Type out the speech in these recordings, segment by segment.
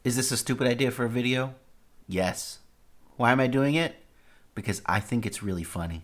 Is this a stupid idea for a video? Yes. Why am I doing it? Because I think it's really funny.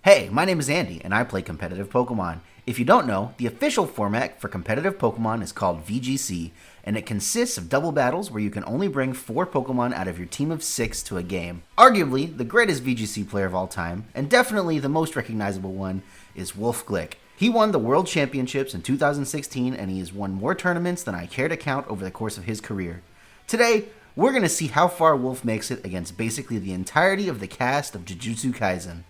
Hey, my name is Andy, and I play competitive Pokemon. If you don't know, the official format for competitive Pokemon is called VGC, and it consists of double battles where you can only bring 4 Pokemon out of your team of 6 to a game. Arguably, the greatest VGC player of all time, and definitely the most recognizable one, is Wolfe Glick. He won the World Championships in 2016, and he has won more tournaments than I care to count over the course of his career. Today, we're going to see how far Wolfe makes it against basically the entirety of the cast of Jujutsu Kaisen.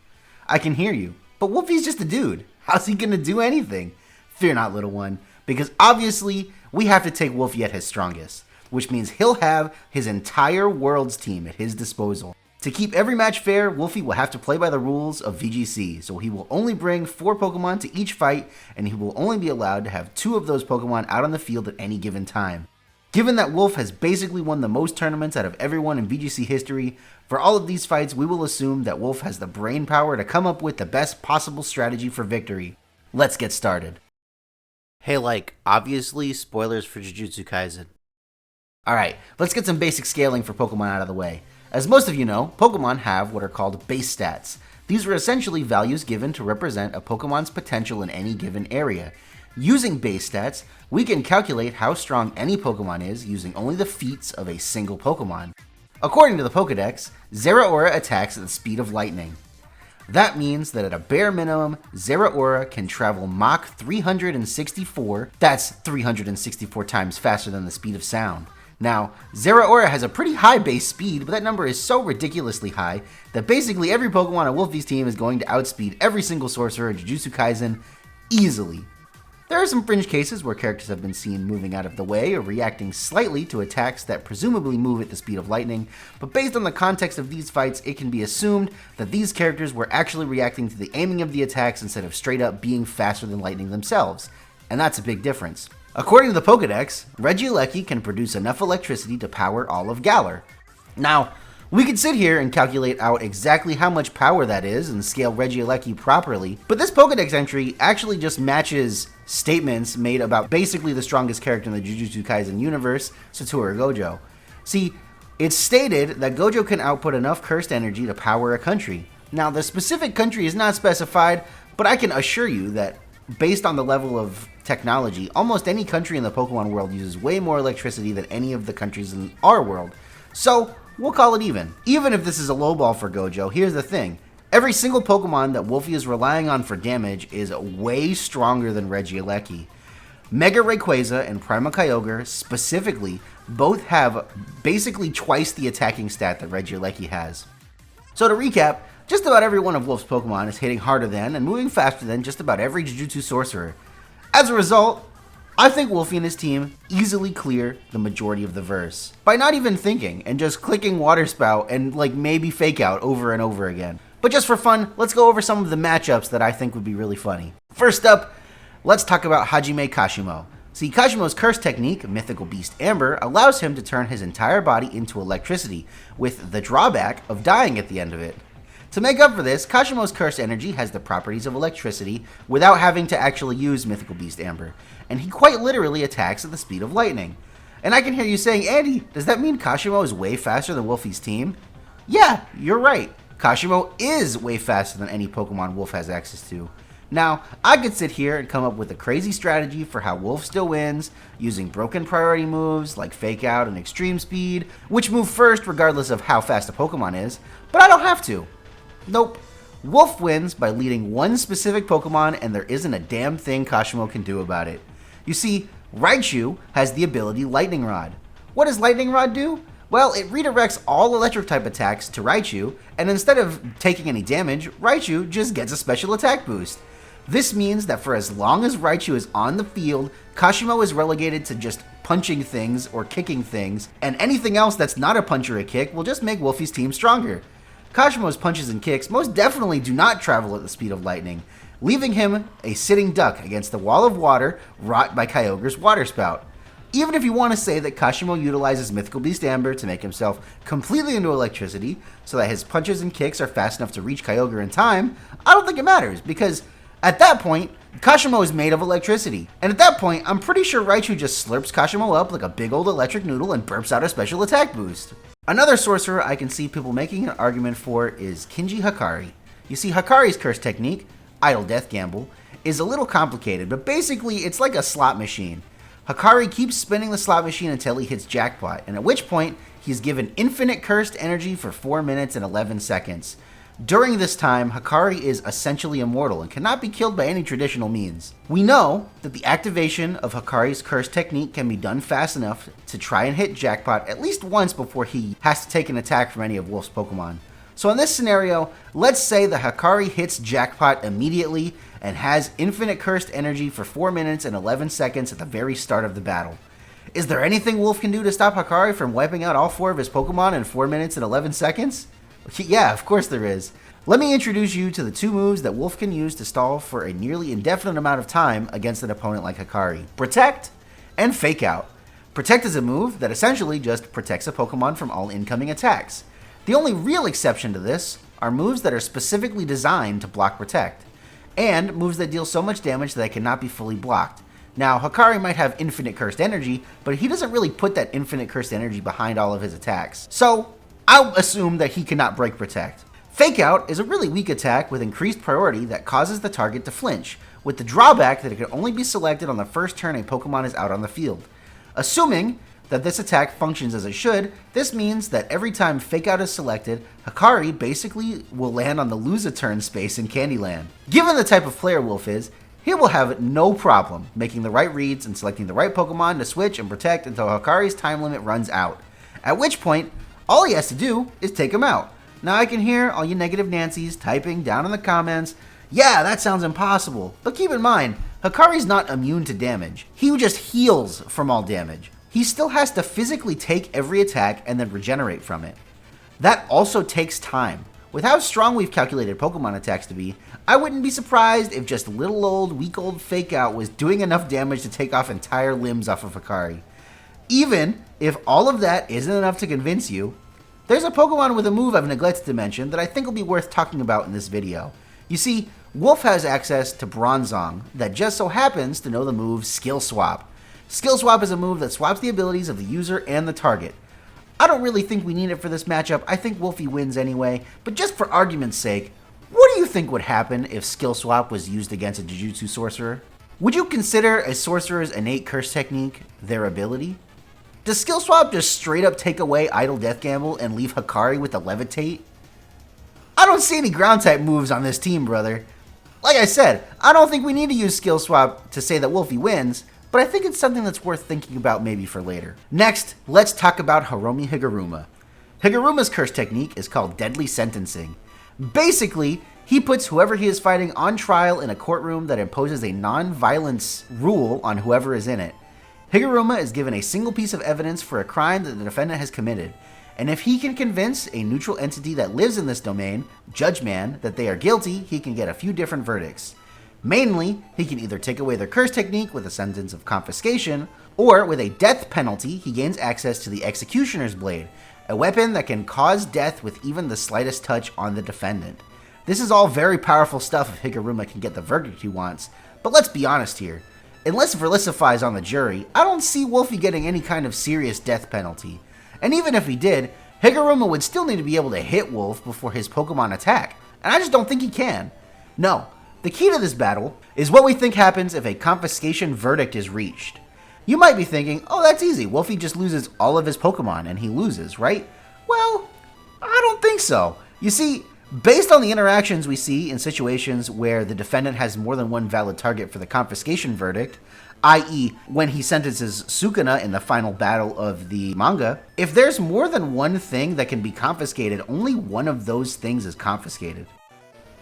I can hear you, but Wolfie's just a dude. How's he going to do anything? Fear not, little one, because obviously we have to take Wolfie at his strongest, which means he'll have his entire Worlds team at his disposal. To keep every match fair, Wolfie will have to play by the rules of VGC, so he will only bring 4 Pokemon to each fight, and he will only be allowed to have 2 of those Pokemon out on the field at any given time. Given that Wolfe has basically won the most tournaments out of everyone in VGC history, for all of these fights we will assume that Wolfe has the brain power to come up with the best possible strategy for victory. Let's get started. Hey, obviously, spoilers for Jujutsu Kaisen. Alright, let's get some basic scaling for Pokemon out of the way. As most of you know, Pokemon have what are called base stats. These are essentially values given to represent a Pokemon's potential in any given area. Using base stats, we can calculate how strong any Pokemon is using only the feats of a single Pokemon. According to the Pokedex, Zeraora attacks at the speed of lightning. That means that at a bare minimum, Zeraora can travel Mach 364, that's 364 times faster than the speed of sound. Now, Zeraora has a pretty high base speed, but that number is so ridiculously high that basically every Pokemon on Wolfie's team is going to outspeed every single sorcerer in Jujutsu Kaisen easily. There are some fringe cases where characters have been seen moving out of the way or reacting slightly to attacks that presumably move at the speed of lightning, but based on the context of these fights, it can be assumed that these characters were actually reacting to the aiming of the attacks instead of straight up being faster than lightning themselves, and that's a big difference. According to the Pokedex, Regieleki can produce enough electricity to power all of Galar. Now, we could sit here and calculate out exactly how much power that is and scale Regieleki properly, but this Pokedex entry actually just matches statements made about basically the strongest character in the Jujutsu Kaisen universe, Satoru Gojo. See, it's stated that Gojo can output enough cursed energy to power a country. Now, the specific country is not specified, but I can assure you that based on the level of technology, almost any country in the Pokemon world uses way more electricity than any of the countries in our world. So, we'll call it even. Even if this is a lowball for Gojo, here's the thing. Every single Pokemon that Wolfie is relying on for damage is way stronger than Regieleki. Mega Rayquaza and Prima Kyogre, specifically, both have basically twice the attacking stat that Regieleki has. So to recap, just about every one of Wolfe's Pokemon is hitting harder than and moving faster than just about every Jujutsu sorcerer. As a result, I think Wolfie and his team easily clear the majority of the verse by not even thinking and just clicking Water Spout and maybe Fake Out over and over again. But just for fun, let's go over some of the matchups that I think would be really funny. First up, let's talk about Hajime Kashimo. See, Kashimo's curse technique, Mythical Beast Amber, allows him to turn his entire body into electricity, with the drawback of dying at the end of it. To make up for this, Kashimo's curse energy has the properties of electricity without having to actually use Mythical Beast Amber, and he quite literally attacks at the speed of lightning. And I can hear you saying, Andy, does that mean Kashimo is way faster than Wolfie's team? Yeah, you're right. Kashimo is way faster than any Pokemon Wolfe has access to. Now, I could sit here and come up with a crazy strategy for how Wolfe still wins, using broken priority moves like Fake Out and Extreme Speed, which move first regardless of how fast a Pokemon is, but I don't have to. Nope. Wolfe wins by leading one specific Pokemon, and there isn't a damn thing Kashimo can do about it. You see, Raichu has the ability Lightning Rod. What does Lightning Rod do? Well, it redirects all electric-type attacks to Raichu, and instead of taking any damage, Raichu just gets a special attack boost. This means that for as long as Raichu is on the field, Kashimo is relegated to just punching things or kicking things, and anything else that's not a punch or a kick will just make Wolfie's team stronger. Kashimo's punches and kicks most definitely do not travel at the speed of lightning, leaving him a sitting duck against the wall of water wrought by Kyogre's Water Spout. Even if you want to say that Kashimo utilizes Mythical Beast Amber to make himself completely into electricity, so that his punches and kicks are fast enough to reach Kyogre in time, I don't think it matters, because at that point, Kashimo is made of electricity, and at that point, I'm pretty sure Raichu just slurps Kashimo up like a big old electric noodle and burps out a special attack boost. Another sorcerer I can see people making an argument for is Kinji Hakari. You see, Hakari's curse technique, Idle Death Gamble, is a little complicated, but basically it's like a slot machine. Hakari keeps spinning the slot machine until he hits jackpot, and at which point, he's given infinite cursed energy for 4 minutes and 11 seconds. During this time, Hakari is essentially immortal and cannot be killed by any traditional means. We know that the activation of Hakari's curse technique can be done fast enough to try and hit jackpot at least once before he has to take an attack from any of Wolfe's Pokemon. So in this scenario, let's say that Hakari hits jackpot immediately and has infinite cursed energy for 4 minutes and 11 seconds at the very start of the battle. Is there anything Wolfe can do to stop Hakari from wiping out all 4 of his Pokemon in 4 minutes and 11 seconds? Yeah, of course there is. Let me introduce you to the 2 moves that Wolfe can use to stall for a nearly indefinite amount of time against an opponent like Hakari. Protect and Fake Out. Protect is a move that essentially just protects a Pokemon from all incoming attacks. The only real exception to this are moves that are specifically designed to block Protect, and moves that deal so much damage that they cannot be fully blocked. Now, Hakari might have infinite cursed energy, but he doesn't really put that infinite cursed energy behind all of his attacks. So, I'll assume that he cannot break Protect. Fake Out is a really weak attack with increased priority that causes the target to flinch, with the drawback that it can only be selected on the first turn a Pokemon is out on the field. Assuming that this attack functions as it should, this means that every time Fake Out is selected, Hakari basically will land on the lose a turn space in Candyland. Given the type of player Wolfe is, he will have no problem making the right reads and selecting the right Pokemon to switch and protect until Hakari's time limit runs out. At which point, all he has to do is take him out. Now I can hear all you negative Nancys typing down in the comments, yeah, that sounds impossible. But keep in mind, Hakari's not immune to damage. He just heals from all damage. He still has to physically take every attack and then regenerate from it. That also takes time. With how strong we've calculated Pokemon attacks to be, I wouldn't be surprised if just little old, weak old Fake Out was doing enough damage to take off entire limbs off of Hakari. Even if all of that isn't enough to convince you, there's a Pokemon with a move I've neglected to mention that I think will be worth talking about in this video. You see, Wolfe has access to Bronzong that just so happens to know the move Skill Swap. Skill Swap is a move that swaps the abilities of the user and the target. I don't really think we need it for this matchup. I think Wolfie wins anyway, but just for argument's sake, what do you think would happen if Skill Swap was used against a Jujutsu sorcerer? Would you consider a sorcerer's innate curse technique their ability? Does Skill Swap just straight up take away Idle Death Gamble and leave Hakari with the Levitate? I don't see any ground type moves on this team, brother. Like I said, I don't think we need to use Skill Swap to say that Wolfie wins, but I think it's something that's worth thinking about maybe for later. Next, let's talk about Hiromi Higuruma. Higuruma's curse technique is called Deadly Sentencing. Basically, he puts whoever he is fighting on trial in a courtroom that imposes a non-violence rule on whoever is in it. Higuruma is given a single piece of evidence for a crime that the defendant has committed, and if he can convince a neutral entity that lives in this domain, Judge-Man, that they are guilty, he can get a few different verdicts. Mainly, he can either take away their curse technique with a sentence of confiscation, or with a death penalty, he gains access to the Executioner's Blade, a weapon that can cause death with even the slightest touch on the defendant. This is all very powerful stuff if Higuruma can get the verdict he wants, but let's be honest here. Unless Verlisify is on the jury, I don't see Wolfie getting any kind of serious death penalty. And even if he did, Higuruma would still need to be able to hit Wolfe before his Pokemon attack, and I just don't think he can. No. The key to this battle is what we think happens if a confiscation verdict is reached. You might be thinking, oh, that's easy. Wolfie just loses all of his Pokemon and he loses, right? Well, I don't think so. You see, based on the interactions we see in situations where the defendant has more than one valid target for the confiscation verdict, i.e. when he sentences Sukuna in the final battle of the manga, if there's more than one thing that can be confiscated, only one of those things is confiscated.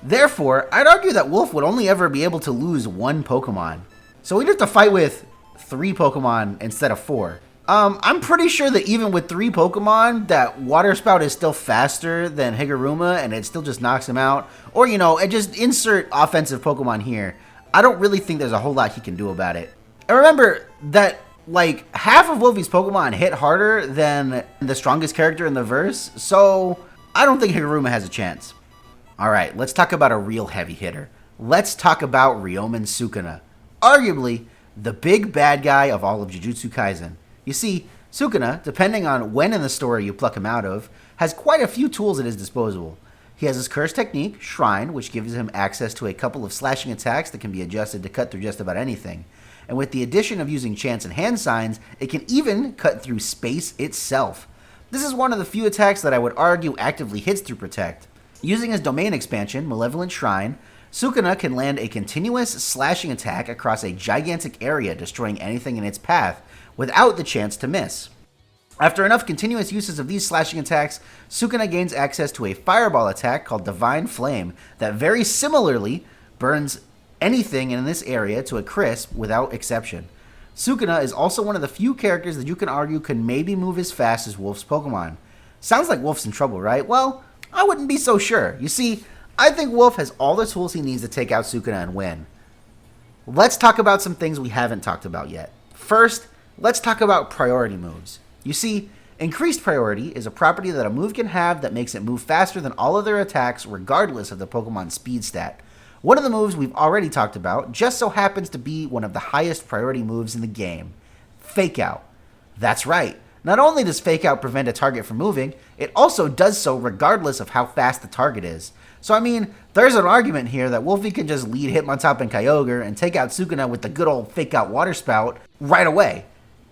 Therefore, I'd argue that Wolfe would only ever be able to lose one Pokemon. So he'd have to fight with 3 Pokemon instead of 4. I'm pretty sure that even with 3 Pokemon, that Water Spout is still faster than Higuruma and it still just knocks him out. Or, and just insert offensive Pokemon here. I don't really think there's a whole lot he can do about it. And remember that, half of Wolfie's Pokemon hit harder than the strongest character in the verse, so I don't think Higuruma has a chance. Alright, let's talk about a real heavy hitter. let's talk about Ryomen Sukuna, arguably the big bad guy of all of Jujutsu Kaisen. You see, Sukuna, depending on when in the story you pluck him out of, has quite a few tools at his disposal. He has his curse technique, Shrine, which gives him access to a couple of slashing attacks that can be adjusted to cut through just about anything. And with the addition of using chants and hand signs, it can even cut through space itself. This is one of the few attacks that I would argue actively hits through Protect. Using his domain expansion, Malevolent Shrine, Sukuna can land a continuous slashing attack across a gigantic area, destroying anything in its path, without the chance to miss. After enough continuous uses of these slashing attacks, Sukuna gains access to a fireball attack called Divine Flame that very similarly burns anything in this area to a crisp without exception. Sukuna is also one of the few characters that you can argue can maybe move as fast as Wolfe's Pokemon. Sounds like Wolfe's in trouble, right? Well, I wouldn't be so sure. You see, I think Wolfe has all the tools he needs to take out Sukuna and win. Let's talk about some things we haven't talked about yet. First, let's talk about priority moves. You see, increased priority is a property that a move can have that makes it move faster than all other attacks regardless of the Pokemon's speed stat. One of the moves we've already talked about just so happens to be one of the highest priority moves in the game, Fake Out. That's right, not only does Fake Out prevent a target from moving, it also does so regardless of how fast the target is. So I mean, there's an argument here that Wolfie can just lead Hitmontop and Kyogre and take out Sukuna with the good old Fake Out Water Spout right away.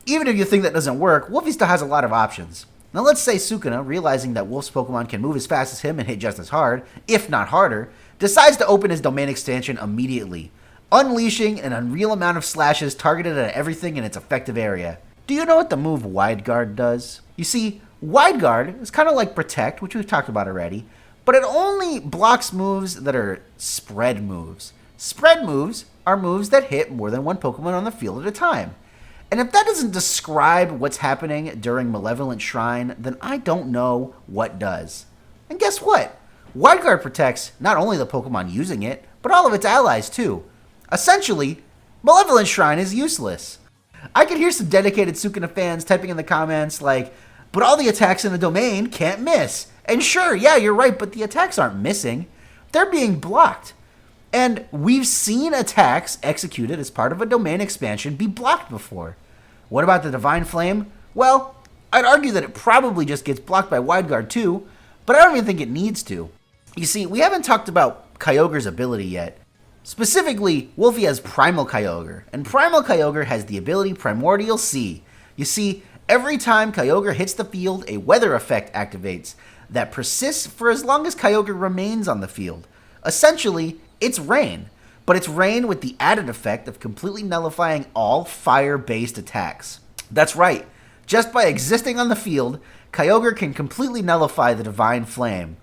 Even if you think that doesn't work, Wolfie still has a lot of options. Now let's say Sukuna, realizing that Wolfe's Pokemon can move as fast as him and hit just as hard, if not harder, decides to open his domain extension immediately, unleashing an unreal amount of slashes targeted at everything in its effective area. Do you know what the move Wide Guard does? You see, Wide Guard is kind of like Protect, which we've talked about already, but it only blocks moves that are spread moves. Spread moves are moves that hit more than one Pokemon on the field at a time. And if that doesn't describe what's happening during Malevolent Shrine, then I don't know what does. And guess what? Wide Guard protects not only the Pokemon using it, but all of its allies too. Essentially, Malevolent Shrine is useless. I could hear some dedicated Sukuna fans typing in the comments like, but all the attacks in the domain can't miss. And sure, yeah, you're right, but the attacks aren't missing. They're being blocked. And we've seen attacks executed as part of a domain expansion be blocked before. What about the Divine Flame? Well, I'd argue that it probably just gets blocked by Wide Guard too, but I don't even think it needs to. You see, we haven't talked about Kyogre's ability yet. Specifically, Wolfie has Primal Kyogre, and Primal Kyogre has the ability Primordial Sea. You see, every time Kyogre hits the field, a weather effect activates that persists for as long as Kyogre remains on the field. Essentially, it's rain, but it's rain with the added effect of completely nullifying all fire-based attacks. That's right, just by existing on the field, Kyogre can completely nullify the Divine Flame.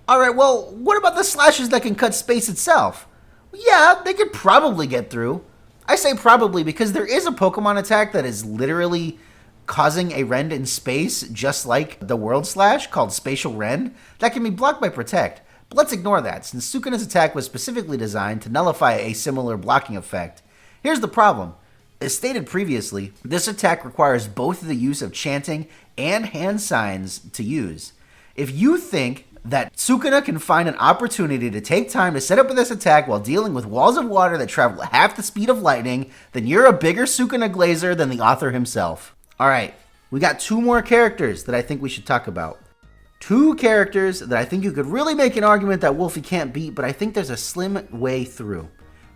Alright, well, what about the slashes that can cut space itself? Yeah, they could probably get through. I say probably because there is a Pokemon attack that is literally causing a rend in space, just like the World Slash, called Spatial Rend, that can be blocked by Protect. But let's ignore that, since Sukuna's attack was specifically designed to nullify a similar blocking effect. Here's the problem. As stated previously, this attack requires both the use of chanting and hand signs to use. If you think that Sukuna can find an opportunity to take time to set up this attack while dealing with walls of water that travel at half the speed of lightning, then you're a bigger Sukuna glazer than the author himself. Alright, we got two more characters that I think we should talk about. Two characters that I think you could really make an argument that Wolfie can't beat, but I think there's a slim way through.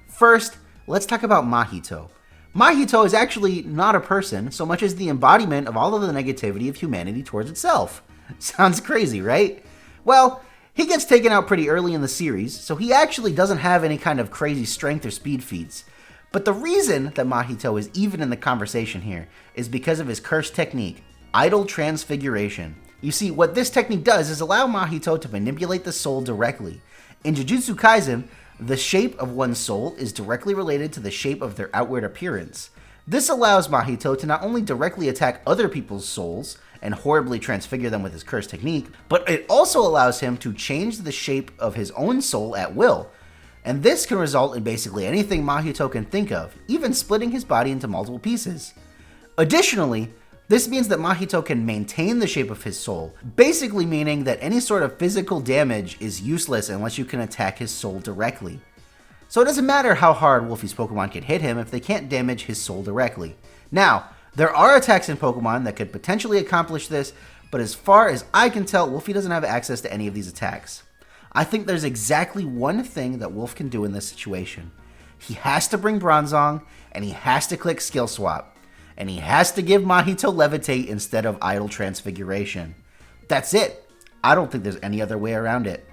First, let's talk about Mahito. Mahito is actually not a person so much as the embodiment of all of the negativity of humanity towards itself. Sounds crazy, right? Well, he gets taken out pretty early in the series, so he actually doesn't have any kind of crazy strength or speed feats. But the reason that Mahito is even in the conversation here is because of his cursed technique, Idle Transfiguration. You see, what this technique does is allow Mahito to manipulate the soul directly. In Jujutsu Kaisen, the shape of one's soul is directly related to the shape of their outward appearance. This allows Mahito to not only directly attack other people's souls and horribly transfigure them with his cursed technique, but it also allows him to change the shape of his own soul at will. And this can result in basically anything Mahito can think of, even splitting his body into multiple pieces. Additionally, this means that Mahito can maintain the shape of his soul, basically meaning that any sort of physical damage is useless unless you can attack his soul directly. So it doesn't matter how hard Wolfie's Pokemon can hit him if they can't damage his soul directly. Now, there are attacks in Pokemon that could potentially accomplish this, but as far as I can tell, Wolfie doesn't have access to any of these attacks. I think there's exactly one thing that Wolf can do in this situation. He has to bring Bronzong, and he has to click Skill Swap. And he has to give Mahito Levitate instead of Idle Transfiguration. That's it. I don't think there's any other way around it.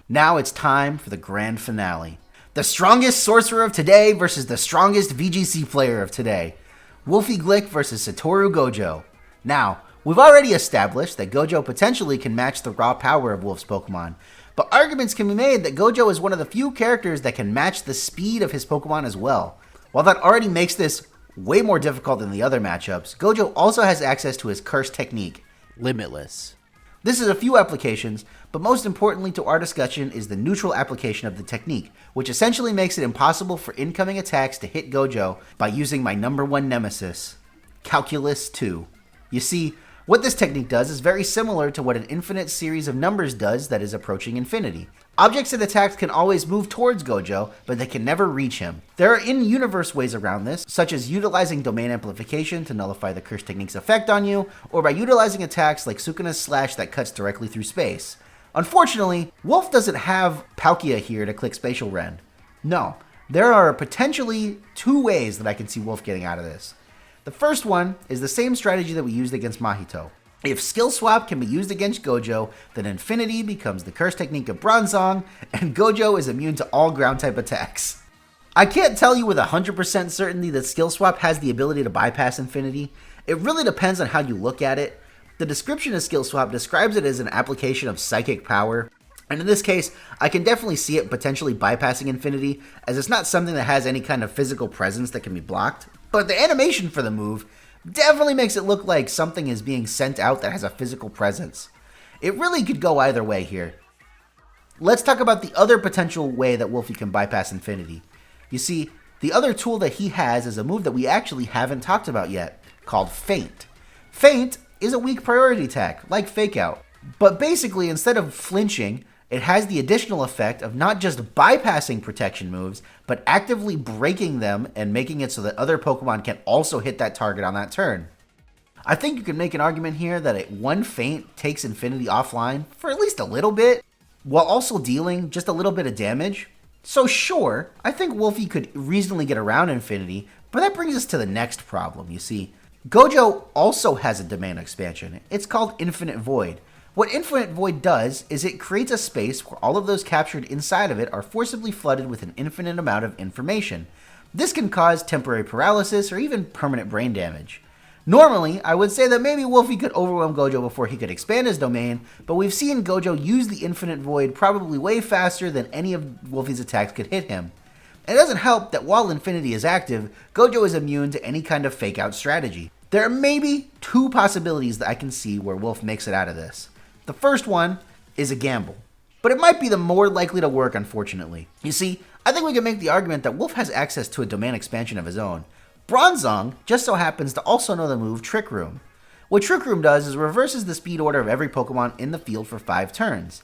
Now it's time for the grand finale. The strongest sorcerer of today versus the strongest VGC player of today. Wolfe Glick versus Satoru Gojo. Now, we've already established that Gojo potentially can match the raw power of Wolf's Pokemon, but arguments can be made that Gojo is one of the few characters that can match the speed of his Pokemon as well. While that already makes this way more difficult than the other matchups, Gojo also has access to his curse technique, Limitless. This is a few applications, but most importantly to our discussion is the neutral application of the technique, which essentially makes it impossible for incoming attacks to hit Gojo by using my number one nemesis, Calculus 2. You see, what this technique does is very similar to what an infinite series of numbers does that is approaching infinity. Objects and attacks can always move towards Gojo, but they can never reach him. There are in-universe ways around this, such as utilizing domain amplification to nullify the curse technique's effect on you, or by utilizing attacks like Sukuna's Slash that cuts directly through space. Unfortunately, Wolf doesn't have Palkia here to click Spatial Rend. No, there are potentially two ways that I can see Wolf getting out of this. The first one is the same strategy that we used against Mahito. If Skill Swap can be used against Gojo, then Infinity becomes the curse technique of Bronzong, and Gojo is immune to all ground type attacks. I can't tell you with 100% certainty that Skill Swap has the ability to bypass Infinity. It really depends on how you look at it. The description of Skill Swap describes it as an application of psychic power, and in this case, I can definitely see it potentially bypassing Infinity, as it's not something that has any kind of physical presence that can be blocked. But the animation for the move definitely makes it look like something is being sent out that has a physical presence. It really could go either way here. Let's talk about the other potential way that Wolfie can bypass Infinity. You see, the other tool that he has is a move that we actually haven't talked about yet, called Feint. Feint is a weak priority attack, like Fake Out. But basically, instead of flinching, it has the additional effect of not just bypassing protection moves, but actively breaking them and making it so that other Pokemon can also hit that target on that turn. I think you can make an argument here that one Feint takes Infinity offline for at least a little bit, while also dealing just a little bit of damage. So sure, I think Wolfie could reasonably get around Infinity, but that brings us to the next problem. You see, Gojo also has a domain expansion. It's called Infinite Void. What Infinite Void does is it creates a space where all of those captured inside of it are forcibly flooded with an infinite amount of information. This can cause temporary paralysis or even permanent brain damage. Normally, I would say that maybe Wolfie could overwhelm Gojo before he could expand his domain, but we've seen Gojo use the Infinite Void probably way faster than any of Wolfie's attacks could hit him. And it doesn't help that while Infinity is active, Gojo is immune to any kind of fake out strategy. There are maybe two possibilities that I can see where Wolf makes it out of this. The first one is a gamble, but it might be the more likely to work, unfortunately. You see, I think we can make the argument that Wolf has access to a domain expansion of his own. Bronzong just so happens to also know the move Trick Room. What Trick Room does is reverses the speed order of every Pokemon in the field for 5 turns.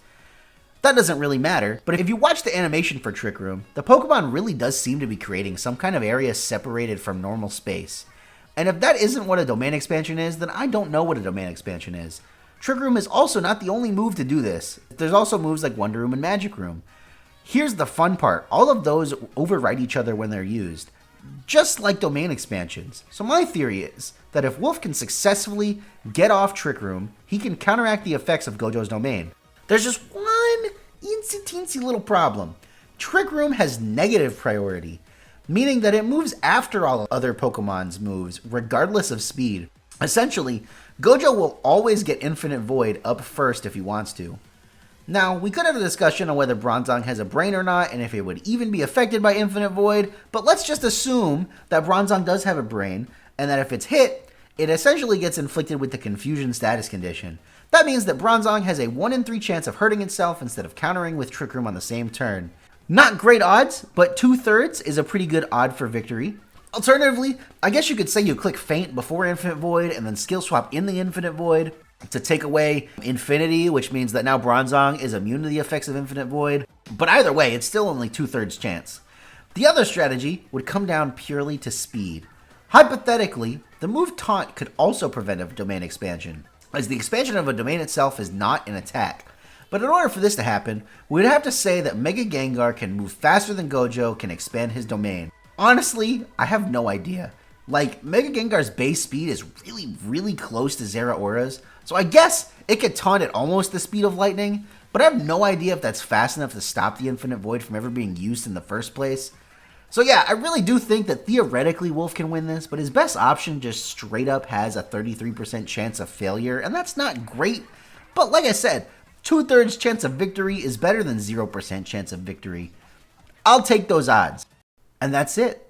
That doesn't really matter, but if you watch the animation for Trick Room, the Pokemon really does seem to be creating some kind of area separated from normal space. And if that isn't what a domain expansion is, then I don't know what a domain expansion is. Trick Room is also not the only move to do this. There's also moves like Wonder Room and Magic Room. Here's the fun part. All of those override each other when they're used, just like domain expansions. So my theory is that if Wolf can successfully get off Trick Room, he can counteract the effects of Gojo's domain. There's just one teensy little problem. Trick Room has negative priority, meaning that it moves after all other Pokemon's moves, regardless of speed. Essentially, Gojo will always get Infinite Void up first if he wants to. Now, we could have a discussion on whether Bronzong has a brain or not, and if it would even be affected by Infinite Void, but let's just assume that Bronzong does have a brain, and that if it's hit, it essentially gets inflicted with the Confusion status condition. That means that Bronzong has a 1 in 3 chance of hurting itself instead of countering with Trick Room on the same turn. Not great odds, but 2/3 is a pretty good odd for victory. Alternatively, I guess you could say you click Feint before Infinite Void and then Skill Swap in the Infinite Void to take away Infinity, which means that now Bronzong is immune to the effects of Infinite Void. But either way, it's still only 2/3 chance. The other strategy would come down purely to speed. Hypothetically, the move Taunt could also prevent a domain expansion, as the expansion of a domain itself is not an attack. But in order for this to happen, we would have to say that Mega Gengar can move faster than Gojo can expand his domain. Honestly, I have no idea. Like, Mega Gengar's base speed is really close to Zeraora's, so I guess it could taunt at almost the speed of lightning, but I have no idea if that's fast enough to stop the Infinite Void from ever being used in the first place. So yeah, I really do think that theoretically Wolfe can win this, but his best option just straight up has a 33% chance of failure, and that's not great. But like I said, 2/3 chance of victory is better than 0% chance of victory. I'll take those odds. And that's it.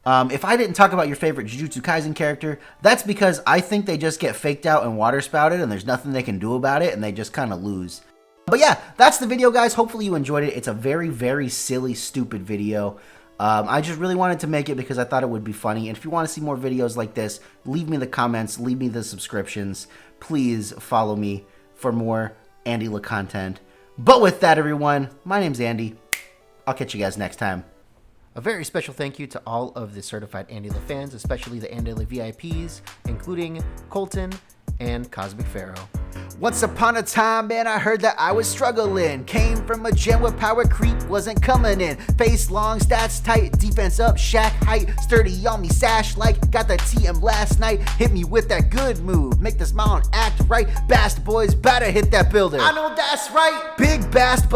If I didn't talk about your favorite Jujutsu Kaisen character, that's because I think they just get faked out and water spouted and there's nothing they can do about it and they just kind of lose. But yeah, that's the video, guys. Hopefully you enjoyed it. It's a very silly, stupid video. I just really wanted to make it because I thought it would be funny. And if you want to see more videos like this, leave me the comments, leave me the subscriptions. Please follow me for more AndyLaVGC content. But with that, everyone, my name's Andy. I'll catch you guys next time. A very special thank you to all of the certified AndyLaVGC fans, especially the AndyLaVGC VIPs, including Colton and Cosmic Pharaoh. Once upon a time, man, I heard that I was struggling. Came from a gym where power creep wasn't coming in. Face long, stats tight, defense up, shack height. Sturdy on me, sash like, got that TM last night. Hit me with that good move, make the smile and act right. Bast boys, better hit that builder. I know that's right, big Bast.